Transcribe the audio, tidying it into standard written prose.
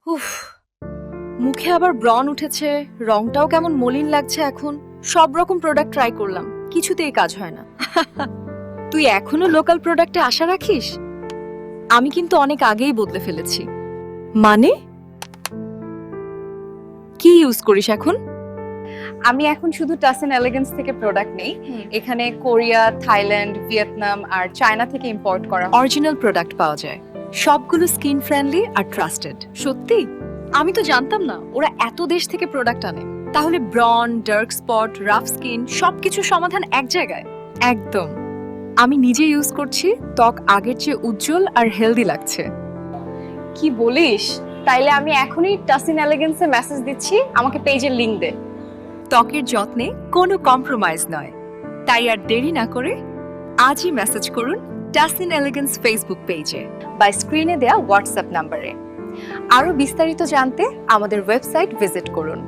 উফ, মুখে আবার ব্রণ উঠেছে, রংটাও কেমন মলিন লাগছে এখন। সব রকম প্রোডাক্ট ট্রাই করলাম, কিছুতেই কাজ হয় না। তুই এখনো লোকাল প্রোডাক্টে আশা রাখিস? আমি কিন্তু অনেক আগেই বদলে ফেলেছি। মানে? কি ইউজ করিস এখন? আমি এখন শুধু টাস এন্ড এলিগেন্স থেকে প্রোডাক্ট নেই, এখানে কোরিয়া, থাইল্যান্ড, ভিয়েতনাম আর চায়না থেকে ইম্পোর্ট করা অরিজিনাল প্রোডাক্ট পাওয়া যায়, সবগুলো স্কিন ফ্রেন্ডলি আর ট্রাস্টেড। সত্যি? আমি তো জানতাম না ওরা এত দেশ থেকে প্রোডাক্ট আনে। তাহলে ব্রন, ডার্ক স্পট, রাফ স্কিন সবকিছু সমাধান এক জায়গায়। একদম। আমি নিজে ইউজ করছি, ত্বক আগের চেয়ে উজ্জ্বল আর হেলদি লাগছে। কি বলিস? তাইলে আমি এখনই টাস এন্ড এলিগেন্সে মেসেজ দিচ্ছি, আমাকে পেজের লিংক দে। ত্বকের যত্নে কোনো কম্প্রোমাইজ নয়, তাই আর দেরি না করে আজই মেসেজ করুন টাস এন্ড এলিগেন্স ফেসবুক পেজে বা স্ক্রিনে দেয়া হোয়াটসঅ্যাপ নাম্বারে। আরো বিস্তারিত জানতে আমাদের ওয়েবসাইট ভিজিট করুন।